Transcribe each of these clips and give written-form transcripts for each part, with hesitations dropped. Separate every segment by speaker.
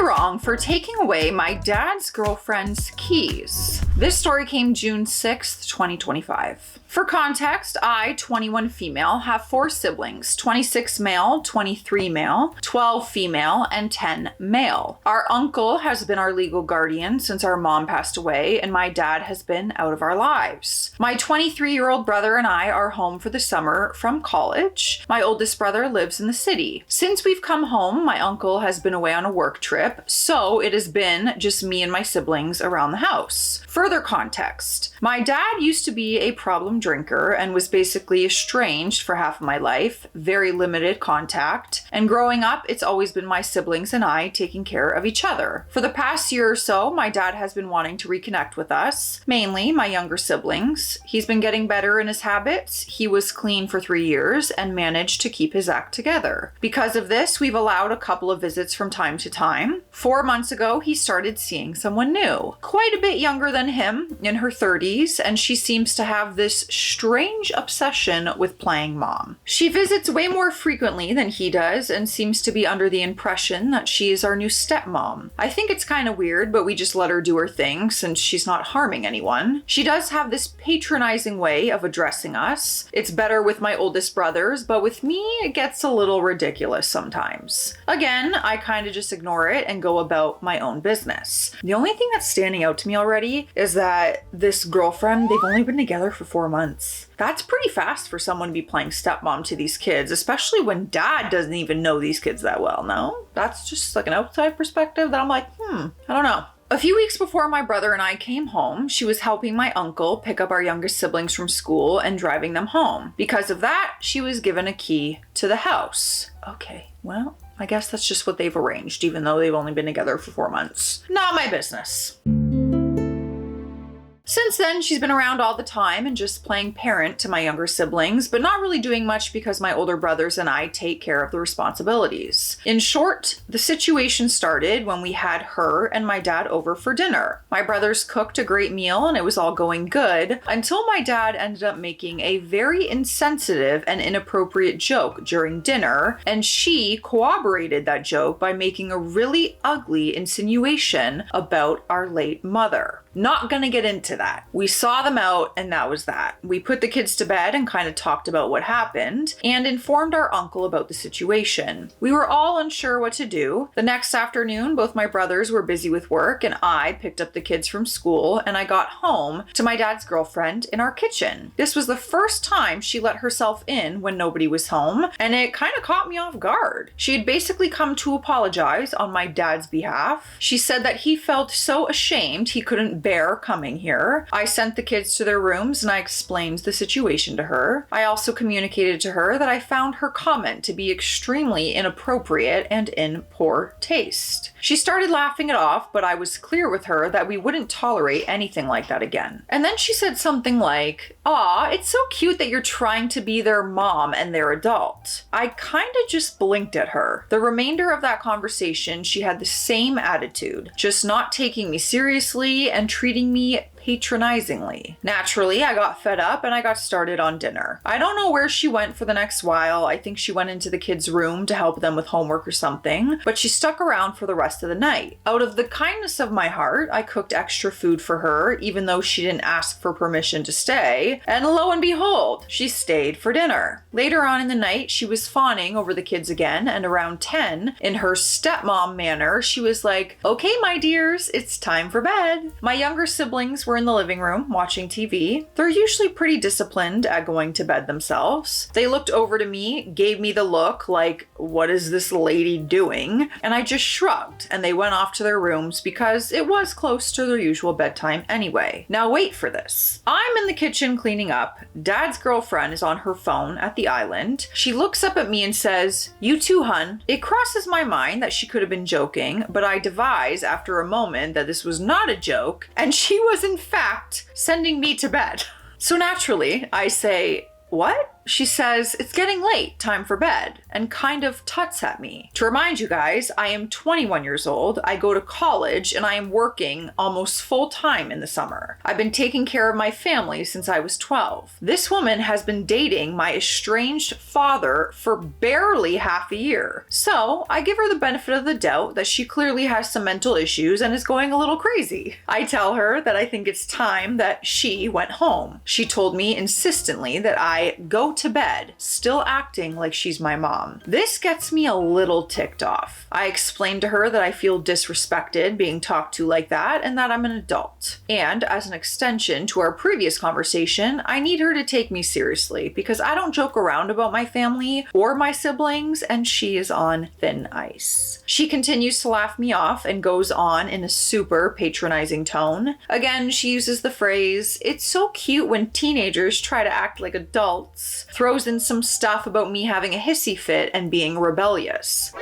Speaker 1: wrong for taking away my dad's girlfriend's keys. This story came June 6th, 2025. For context, I, 21 female, have 4 siblings, 26 male, 23 male, 12 female, and 10 male. Our uncle has been our legal guardian since our mom passed away, and my dad has been out of our lives. My 23-year-old brother and I are home for the summer from college. My oldest brother lives in the city. Since we've come home, my uncle has been away on a work trip, so it has been just me and my siblings around the house. Further context, my dad used to be a problem drinker and was basically estranged for half of my life, very limited contact, and growing up, it's always been my siblings and I taking care of each other. For the past year or so, my dad has been wanting to reconnect with us, mainly my younger siblings. He's been getting better in his habits. He was clean for 3 years and managed to keep his act together. Because of this, we've allowed a couple of visits from time to time. 4 months ago, he started seeing someone new, quite a bit younger than him, in her 30s, and she seems to have this strange obsession with playing mom. She visits way more frequently than he does and seems to be under the impression that she is our new stepmom. I think it's kind of weird, but we just let her do her thing since she's not harming anyone. She does have this patronizing way of addressing us. It's better with my oldest brothers, but with me, it gets a little ridiculous sometimes. Again, I kind of just ignore it and go about my own business. The only thing that's standing out to me already is that this girlfriend, they've only been together for 4 months. That's pretty fast for someone to be playing stepmom to these kids, especially when dad doesn't even know these kids that well, no? That's just like an outside perspective that I'm like, I don't know. A few weeks before my brother and I came home, she was helping my uncle pick up our youngest siblings from school and driving them home. Because of that, she was given a key to the house. Okay, well, I guess that's just what they've arranged, even though they've only been together for 4 months. Not my business. Since then, she's been around all the time and just playing parent to my younger siblings, but not really doing much because my older brothers and I take care of the responsibilities. In short, the situation started when we had her and my dad over for dinner. My brothers cooked a great meal and it was all going good until my dad ended up making a very insensitive and inappropriate joke during dinner, and she corroborated that joke by making a really ugly insinuation about our late mother. Not gonna get into that. We saw them out and that was that. We put the kids to bed and kind of talked about what happened and informed our uncle about the situation. We were all unsure what to do. The next afternoon, both my brothers were busy with work and I picked up the kids from school and I got home to my dad's girlfriend in our kitchen. This was the first time she let herself in when nobody was home, and it kind of caught me off guard. She had basically come to apologize on my dad's behalf. She said that he felt so ashamed he couldn't bear coming here. I sent the kids to their rooms and I explained the situation to her. I also communicated to her that I found her comment to be extremely inappropriate and in poor taste. She started laughing it off, but I was clear with her that we wouldn't tolerate anything like that again. And then she said something like, "Aw, it's so cute that you're trying to be their mom and their adult." I kind of just blinked at her. The remainder of that conversation, she had the same attitude, just not taking me seriously and treating me patronizingly. Naturally, I got fed up and I got started on dinner. I don't know where she went for the next while. I think she went into the kids' room to help them with homework or something, but she stuck around for the rest of the night. Out of the kindness of my heart, I cooked extra food for her, even though she didn't ask for permission to stay, and lo and behold, she stayed for dinner. Later on in the night, she was fawning over the kids again, and around 10, in her stepmom manner, she was like, "Okay, my dears, it's time for bed." My younger siblings were in the living room watching TV. They're usually pretty disciplined at going to bed themselves. They looked over to me, gave me the look like, "What is this lady doing?" And I just shrugged and they went off to their rooms because it was close to their usual bedtime anyway. Now wait for this. I'm in the kitchen cleaning up. Dad's girlfriend is on her phone at the island. She looks up at me and says, "You too, hun." It crosses my mind that she could have been joking, but I devise after a moment that this was not a joke and she was in fact sending me to bed. So naturally, I say, "What?" She says, "It's getting late, time for bed," and kind of tuts at me. To remind you guys, I am 21 years old, I go to college, and I am working almost full time in the summer. I've been taking care of my family since I was 12. This woman has been dating my estranged father for barely half a year. So I give her the benefit of the doubt that she clearly has some mental issues and is going a little crazy. I tell her that I think it's time that she went home. She told me insistently that I go to bed, still acting like she's my mom. This gets me a little ticked off. I explained to her that I feel disrespected being talked to like that and that I'm an adult. And as an extension to our previous conversation, I need her to take me seriously because I don't joke around about my family or my siblings, and she is on thin ice. She continues to laugh me off and goes on in a super patronizing tone. Again, she uses the phrase, "It's so cute when teenagers try to act like adults," throws in some stuff about me having a hissy fit and being rebellious.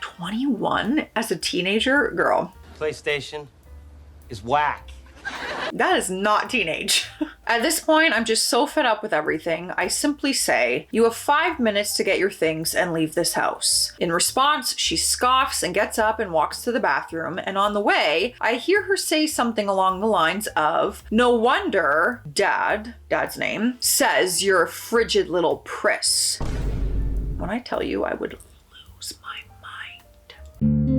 Speaker 1: 21 as a teenager? Girl.
Speaker 2: PlayStation is whack.
Speaker 1: That is not teenage. At this point, I'm just so fed up with everything. I simply say, "You have 5 minutes to get your things and leave this house." In response, she scoffs and gets up and walks to the bathroom. And on the way, I hear her say something along the lines of, "No wonder dad's name, says you're a frigid little priss." When I tell you, I would lose my mind.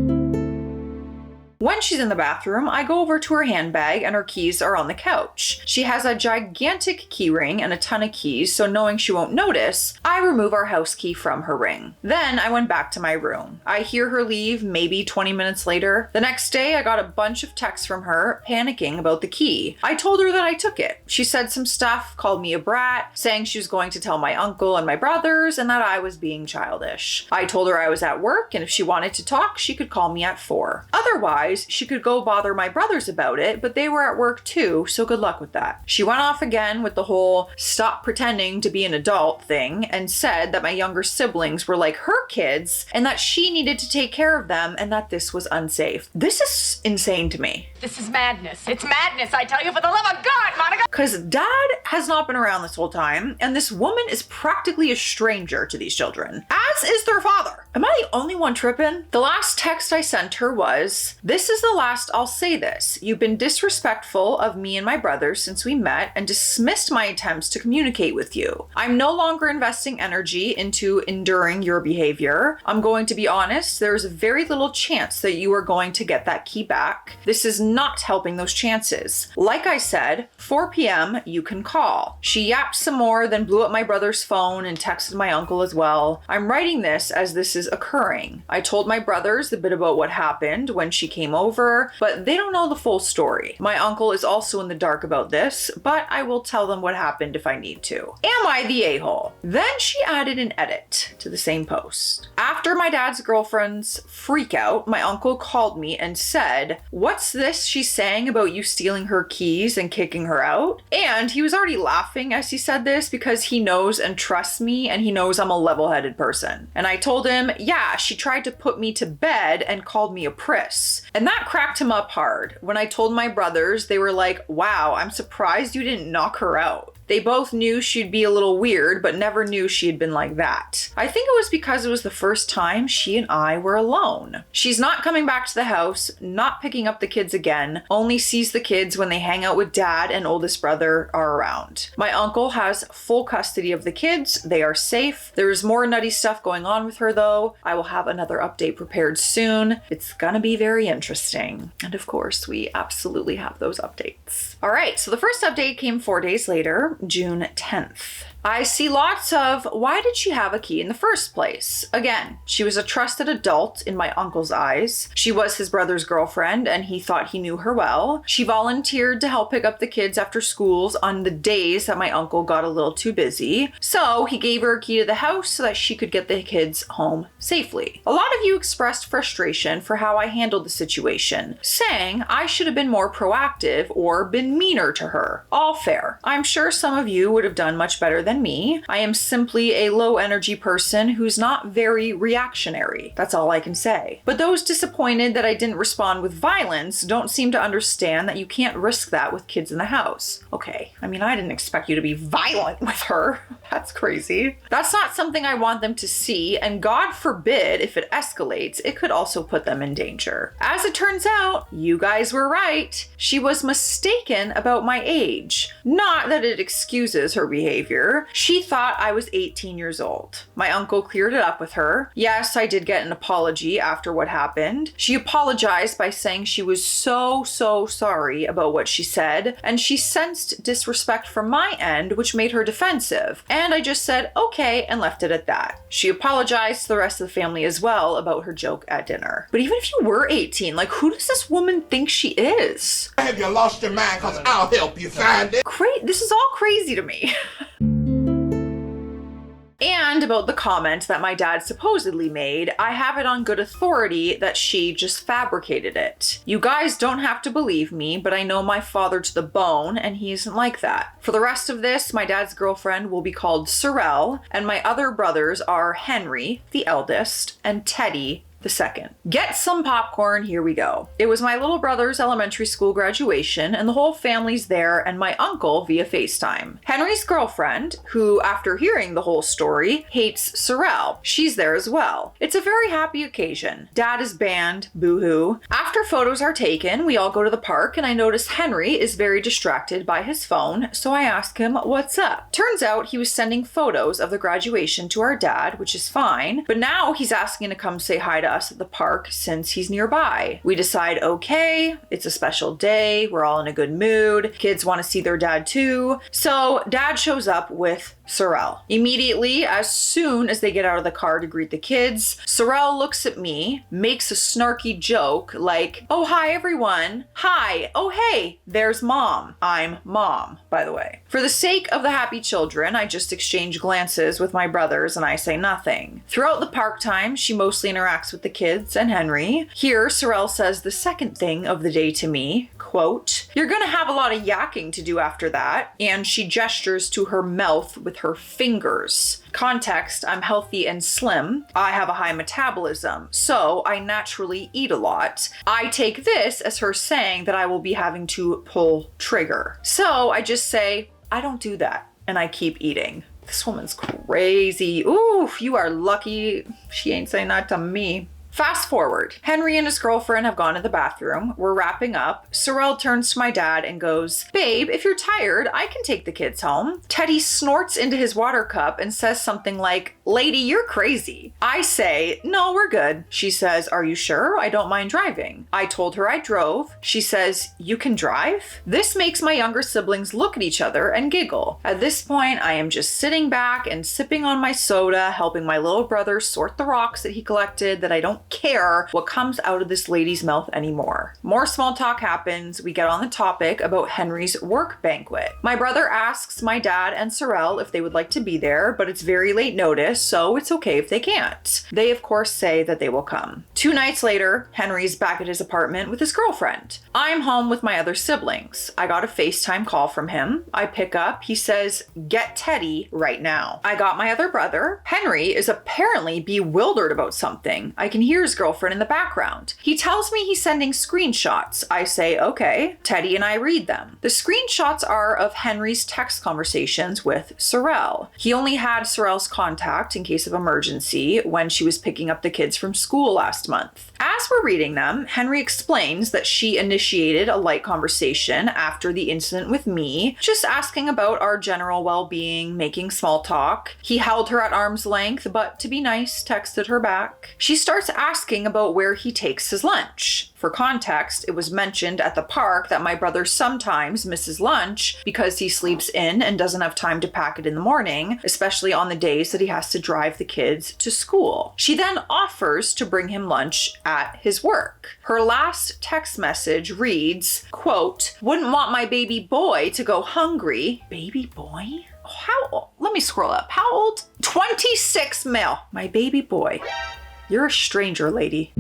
Speaker 1: When she's in the bathroom, I go over to her handbag and her keys are on the couch. She has a gigantic key ring and a ton of keys, so knowing she won't notice, I remove our house key from her ring. Then I went back to my room. I hear her leave maybe 20 minutes later. The next day, I got a bunch of texts from her panicking about the key. I told her that I took it. She said some stuff, called me a brat, saying she was going to tell my uncle and my brothers and that I was being childish. I told her I was at work and if she wanted to talk, she could call me at 4. Otherwise, she could go bother my brothers about it, but they were at work too, so good luck with that. She went off again with the whole "stop pretending to be an adult" thing and said that my younger siblings were like her kids and that she needed to take care of them and that this was unsafe. This is insane to me.
Speaker 3: This is madness. It's madness, I tell you, for the love of God, Monica!
Speaker 1: Because dad has not been around this whole time, and this woman is practically a stranger to these children, as is their father. Am I the only one tripping? The last text I sent her was, "This is the last I'll say this. You've been disrespectful of me and my brothers since we met and dismissed my attempts to communicate with you. I'm no longer investing energy into enduring your behavior. I'm going to be honest, there's very little chance that you are going to get that key back. This is not helping those chances. Like I said, 4 p.m. you can call." She yapped some more, then blew up my brother's phone and texted my uncle as well. I'm writing this as this is occurring. I told my brothers a bit about what happened when she came over, but they don't know the full story. My uncle is also in the dark about this, but I will tell them what happened if I need to. Am I the a-hole? Then she added an edit to the same post. After my dad's girlfriend's freak out, my uncle called me and said, "What's this she's saying about you stealing her keys and kicking her out?" And he was already laughing as he said this because he knows and trusts me and he knows I'm a level-headed person. And I told him, yeah, she tried to put me to bed and called me a priss. And that cracked him up hard. When I told my brothers, they were like, "Wow, I'm surprised you didn't knock her out." They both knew she'd be a little weird, but never knew she had been like that. I think it was because it was the first time she and I were alone. She's not coming back to the house, not picking up the kids again, only sees the kids when they hang out with dad and oldest brother are around. My uncle has full custody of the kids. They are safe. There's more nutty stuff going on with her though. I will have another update prepared soon. It's gonna be very interesting. And of course, we absolutely have those updates. All right, so the first update came 4 days later, June 10th. I see lots of, why did she have a key in the first place? Again, she was a trusted adult in my uncle's eyes. She was his brother's girlfriend and he thought he knew her well. She volunteered to help pick up the kids after schools on the days that my uncle got a little too busy. So he gave her a key to the house so that she could get the kids home safely. A lot of you expressed frustration for how I handled the situation, saying I should have been more proactive or been meaner to her. All fair. I'm sure some of you would have done much better than me. I am simply a low energy person who's not very reactionary. That's all I can say. But those disappointed that I didn't respond with violence don't seem to understand that you can't risk that with kids in the house. Okay, I mean, I didn't expect you to be violent with her. That's crazy. That's not something I want them to see, and God forbid if it escalates, it could also put them in danger. As it turns out, you guys were right. She was mistaken about my age. Not that it excuses her behavior. She thought I was 18 years old. My uncle cleared it up with her. Yes, I did get an apology after what happened. She apologized by saying she was so sorry about what she said, and she sensed disrespect from my end, which made her defensive. And I just said, okay, and left it at that. She apologized to the rest of the family as well about her joke at dinner. But even if you were 18, like, who does this woman think she is?
Speaker 4: Have you lost your mind? Because I'll help you find it.
Speaker 1: This is all crazy to me. And about the comment that my dad supposedly made, I have it on good authority that she just fabricated it. You guys don't have to believe me, but I know my father to the bone, and he isn't like that. For the rest of this, my dad's girlfriend will be called Sorrel, and my other brothers are Henry, the eldest, and Teddy, the second. Get some popcorn, here we go. It was my little brother's elementary school graduation, and the whole family's there, and my uncle via FaceTime. Henry's girlfriend, who after hearing the whole story, hates Sorrel. She's there as well. It's a very happy occasion. Dad is banned, boo-hoo. After photos are taken, we all go to the park, and I notice Henry is very distracted by his phone, so I ask him what's up. Turns out he was sending photos of the graduation to our dad, which is fine, but now he's asking to come say hi to us at the park since he's nearby. We decide, okay, it's a special day, we're all in a good mood, kids want to see their dad too. So dad shows up with Sorrel. Immediately, as soon as they get out of the car to greet the kids, Sorrel looks at me, makes a snarky joke like, oh, hi everyone. Hi. Oh, hey, there's mom. I'm mom, by the way. For the sake of the happy children, I just exchange glances with my brothers and I say nothing. Throughout the park time, she mostly interacts with the kids and Henry. Here, Sorrel says the second thing of the day to me, quote, you're gonna have a lot of yakking to do after that. And she gestures to her mouth with her fingers. Context, I'm healthy and slim. I have a high metabolism, so I naturally eat a lot. I take this as her saying that I will be having to pull trigger. So I just say, I don't do that, and I keep eating. This woman's crazy. Ooh, you are lucky she ain't saying that to me. Fast forward. Henry and his girlfriend have gone to the bathroom. We're wrapping up. Sorrel turns to my dad and goes, babe, if you're tired, I can take the kids home. Teddy snorts into his water cup and says something like, lady, you're crazy. I say, no, we're good. She says, are you sure? I don't mind driving. I told her I drove. She says, you can drive? This makes my younger siblings look at each other and giggle. At this point, I am just sitting back and sipping on my soda, helping my little brother sort the rocks that he collected that I don't care what comes out of this lady's mouth anymore. More small talk happens. We get on the topic about Henry's work banquet. My brother asks my dad and Sorrel if they would like to be there, but it's very late notice, so it's okay if they can't. They of course say that they will come. 2 nights later, Henry's back at his apartment with his girlfriend. I'm home with my other siblings. I got a FaceTime call from him. I pick up. He says, get Teddy right now. I got my other brother. Henry is apparently bewildered about something. I can hear his girlfriend in the background. He tells me he's sending screenshots. I say, okay. Teddy and I read them. The screenshots are of Henry's text conversations with Sorrel. He only had Sorrel's contact in case of emergency when she was picking up the kids from school last month. As we're reading them, Henry explains that she initiated a light conversation after the incident with me, just asking about our general well-being, making small talk. He held her at arm's length, but to be nice, texted her back. She starts asking about where he takes his lunch. For context, it was mentioned at the park that my brother sometimes misses lunch because he sleeps in and doesn't have time to pack it in the morning, especially on the days that he has to drive the kids to school. She then offers to bring him lunch at his work. Her last text message reads, quote, wouldn't want my baby boy to go hungry. Baby boy? How old? Let me scroll up. How old? 26 male. My baby boy. You're a stranger, lady.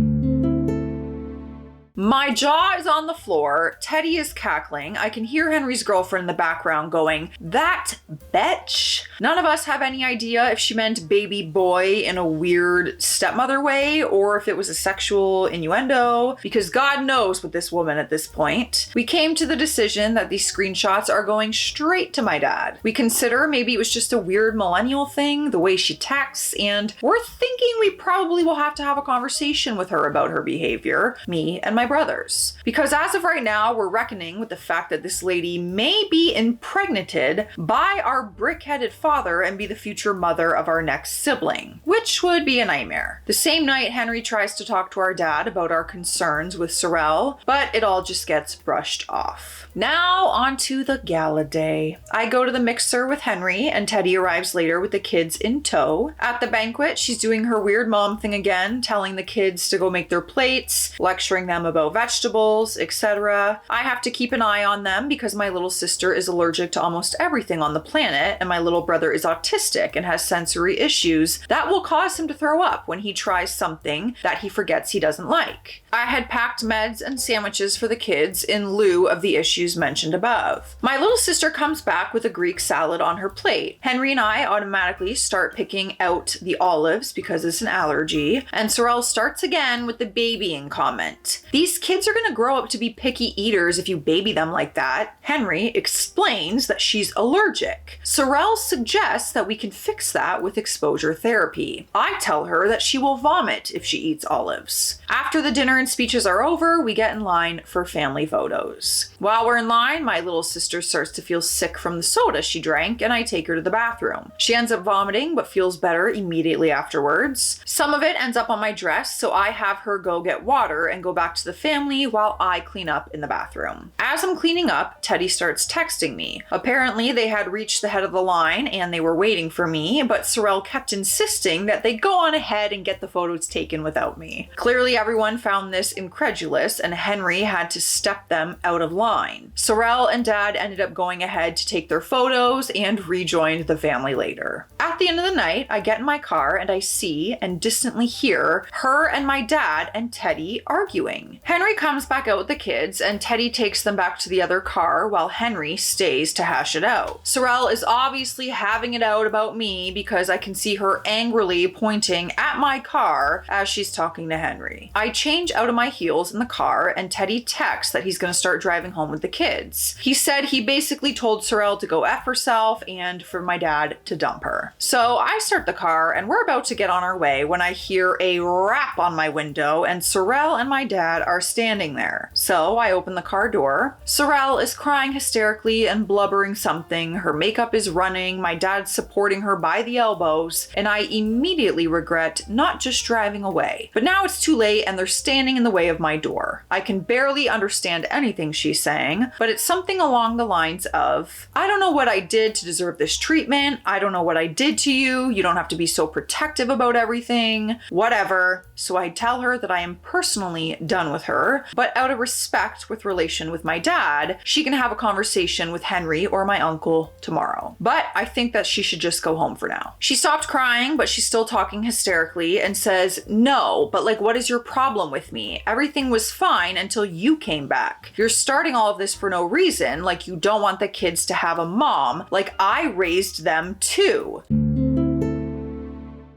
Speaker 1: My jaw is on the floor. Teddy is cackling. I can hear Henry's girlfriend in the background going, "That bitch." None of us have any idea if she meant baby boy in a weird stepmother way or if it was a sexual innuendo, because God knows with this woman at this point. We came to the decision that these screenshots are going straight to my dad. We consider maybe it was just a weird millennial thing, the way she texts, and we're thinking we probably will have to have a conversation with her about her behavior, me and my brothers. Because as of right now, we're reckoning with the fact that this lady may be impregnated by our brick-headed father and be the future mother of our next sibling, which would be a nightmare. The same night, Henry tries to talk to our dad about our concerns with Sorrel, but it all just gets brushed off. Now on to the gala day. I go to the mixer with Henry and Teddy arrives later with the kids in tow. At the banquet, she's doing her weird mom thing again, telling the kids to go make their plates, lecturing them about vegetables, etc. I have to keep an eye on them because my little sister is allergic to almost everything on the planet and my little brother is autistic and has sensory issues that will cause him to throw up when he tries something that he forgets he doesn't like. I had packed meds and sandwiches for the kids in lieu of the issues mentioned above. My little sister comes back with a Greek salad on her plate. Henry and I automatically start picking out the olives because it's an allergy, and Sorrel starts again with the babying comment. These kids are gonna grow up to be picky eaters if you baby them like that. Henry explains that she's allergic. Sorrel suggests that we can fix that with exposure therapy. I tell her that she will vomit if she eats olives. After the dinner and speeches are over, we get in line for family photos. While we're in line, my little sister starts to feel sick from the soda she drank, and I take her to the bathroom. She ends up vomiting, but feels better immediately afterwards. Some of it ends up on my dress, so I have her go get water and go back to the family while I clean up in the bathroom. As I'm cleaning up, Teddy starts texting me. Apparently, they had reached the head of the line and they were waiting for me, but Sorrel kept insisting that they go on ahead and get the photos taken without me. Clearly, everyone found this incredulous, and Henry had to step them out of line. Sorrel and Dad ended up going ahead to take their photos and rejoined the family later. At the end of the night, I get in my car and I see and distantly hear her and my dad and Teddy arguing. Henry comes back out with the kids and Teddy takes them back to the other car while Henry stays to hash it out. Sorrel is obviously having it out about me because I can see her angrily pointing at my car as she's talking to Henry. I change out of my heels in the car and Teddy texts that he's going to start driving home with the kids. He said he basically told Sorrel to go F herself and for my dad to dump her. So I start the car and we're about to get on our way when I hear a rap on my window and Sorrel and my dad are standing there. So I open the car door. Sorrel is crying hysterically and blubbering something. Her makeup is running. My dad's supporting her by the elbows and I immediately regret not just driving away. But now it's too late and they're standing in the way of my door. I can barely understand anything she's saying, but it's something along the lines of, "I don't know what I did to deserve this treatment. I don't know what I did to you. You don't have to be so protective about everything." Whatever. So I tell her that I am personally done with her, but out of respect with relation with my dad, she can have a conversation with Henry or my uncle tomorrow. But I think that she should just go home for now. She stopped crying, but she's still talking hysterically and says, "No, but like, what is your problem with me? Everything was fine until you came back. You're starting all of this for no reason, like you don't want the kids to have a mom, like I raised them too.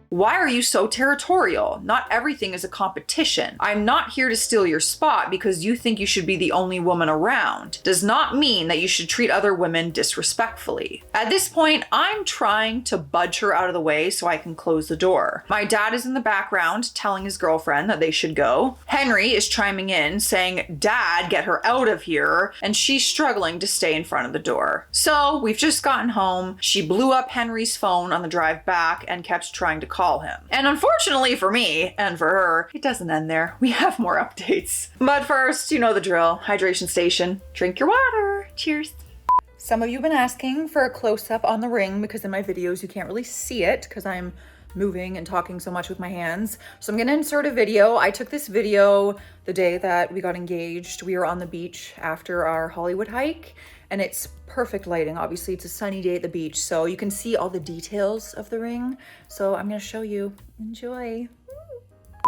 Speaker 1: Why are you so territorial? Not everything is a competition. I'm not here to steal your spot because you think you should be the only woman around. Does not mean that you should treat other women disrespectfully." At this point, I'm trying to budge her out of the way so I can close the door. My dad is in the background telling his girlfriend that they should go. Henry is chiming in saying, "Dad, get her out of here," and she's struggling to stay in front of the door. So we've just gotten home. She blew up Henry's phone on the drive back and kept trying to call him. And unfortunately for me and for her, it doesn't end there. We have more updates. But first, you know the drill. Hydration station. Drink your water. Cheers. Some of you have been asking for a close-up on the ring because in my videos you can't really see it because I'm moving and talking so much with my hands. So I'm gonna insert a video. I took this video the day that we got engaged. We were on the beach after our Hollywood hike and it's perfect lighting. Obviously it's a sunny day at the beach, so you can see all the details of the ring. So I'm gonna show you. Enjoy.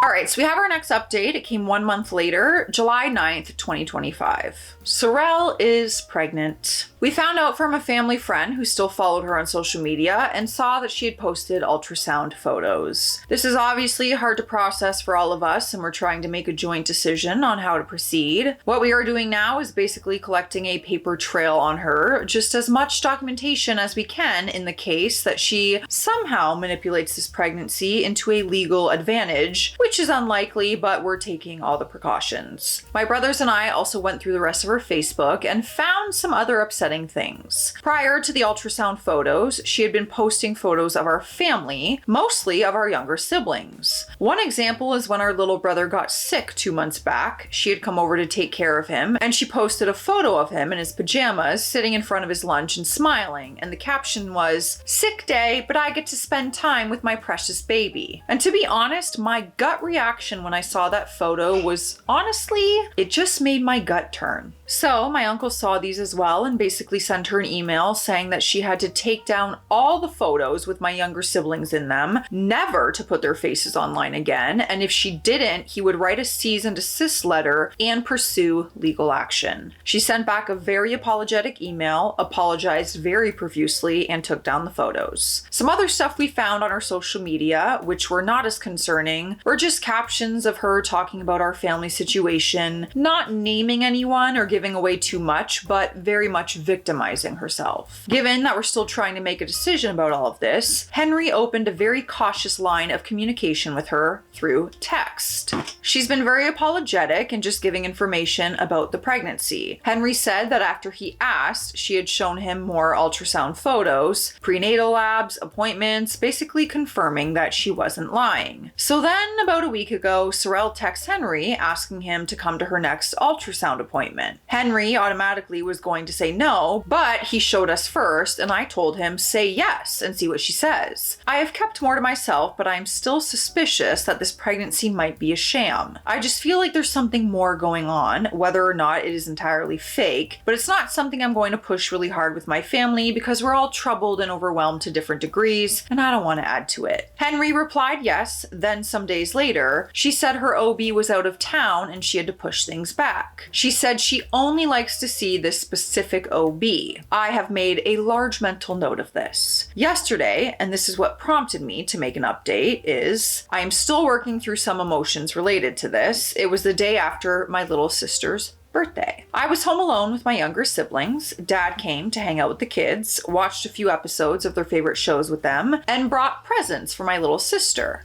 Speaker 1: All right, so we have our next update. It came 1 month later, July 9th, 2025. Sorel is pregnant. We found out from a family friend who still followed her on social media and saw that she had posted ultrasound photos. This is obviously hard to process for all of us, and we're trying to make a joint decision on how to proceed. What we are doing now is basically collecting a paper trail on her, just as much documentation as we can in the case that she somehow manipulates this pregnancy into a legal advantage, which is unlikely, but we're taking all the precautions. My brothers and I also went through the rest of her Facebook and found some other upsetting things. Prior to the ultrasound photos, she had been posting photos of our family, mostly of our younger siblings. One example is when our little brother got sick 2 months back. She had come over to take care of him, and she posted a photo of him in his pajamas sitting in front of his lunch and smiling, and the caption was, "Sick day, but I get to spend time with my precious baby." And to be honest, my gut reaction when I saw that photo was, honestly, it just made my gut turn. So my uncle saw these as well and basically sent her an email saying that she had to take down all the photos with my younger siblings in them, never to put their faces online again, and if she didn't, he would write a cease and desist letter and pursue legal action. She sent back a very apologetic email, apologized very profusely, and took down the photos. Some other stuff we found on our social media, which were not as concerning, were just captions of her talking about our family situation, not naming anyone or giving away too much, but very much victimizing herself. Given that we're still trying to make a decision about all of this, Henry opened a very cautious line of communication with her through text. She's been very apologetic and just giving information about the pregnancy. Henry said that after he asked, she had shown him more ultrasound photos, prenatal labs, appointments, basically confirming that she wasn't lying. So then, about a week ago, Sorel texts Henry asking him to come to her next ultrasound appointment. Henry automatically was going to say no, but he showed us first, and I told him, say yes and see what she says. I have kept more to myself, but I'm still suspicious that this pregnancy might be a sham. I just feel like there's something more going on, whether or not it is entirely fake, but it's not something I'm going to push really hard with my family because we're all troubled and overwhelmed to different degrees, and I don't want to add to it. Henry replied yes, then some days later, she said her OB was out of town and she had to push things back. She said she only likes to see this specific OB. I have made a large mental note of this. Yesterday, and this is what prompted me to make an update, is I am still working through some emotions related to this. It was the day after my little sister's birthday. I was home alone with my younger siblings. Dad came to hang out with the kids, watched a few episodes of their favorite shows with them, and brought presents for my little sister.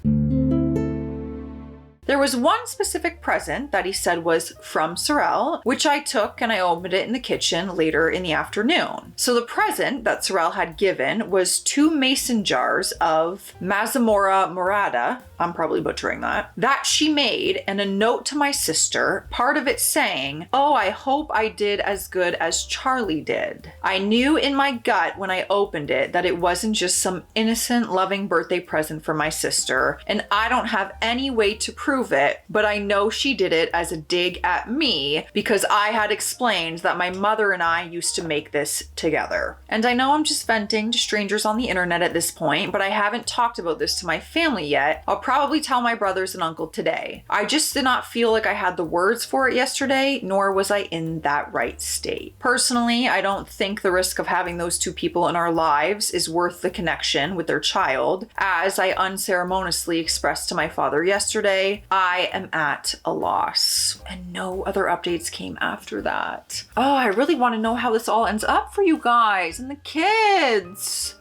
Speaker 1: There was one specific present that he said was from Sorel, which I took and I opened it in the kitchen later in the afternoon. So the present that Sorel had given was 2 mason jars of Mazamora Morada, I'm probably butchering that she made, and a note to my sister, part of it saying, "Oh, I hope I did as good as Charlie did." I knew in my gut when I opened it that it wasn't just some innocent, loving birthday present for my sister, and I don't have any way to prove it, but I know she did it as a dig at me because I had explained that my mother and I used to make this together. And I know I'm just venting to strangers on the internet at this point, but I haven't talked about this to my family yet. I'll probably tell my brothers and uncle today. I just did not feel like I had the words for it yesterday, nor was I in that right state. Personally, I don't think the risk of having those 2 people in our lives is worth the connection with their child. As I unceremoniously expressed to my father yesterday, I am at a loss. And no other updates came after that. Oh, I really want to know how this all ends up for you guys and the kids.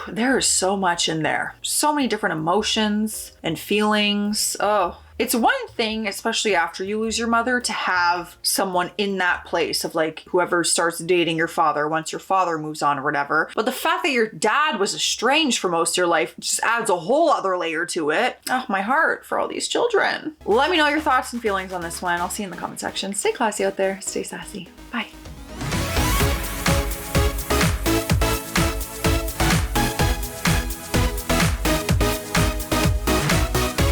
Speaker 1: There is so much in there. So many different emotions and feelings. Oh, it's one thing, especially after you lose your mother, to have someone in that place of like whoever starts dating your father once your father moves on or whatever. But the fact that your dad was estranged for most of your life just adds a whole other layer to it. Oh, my heart for all these children. Let me know your thoughts and feelings on this one. I'll see you in the comment section. Stay classy out there. Stay sassy. Bye.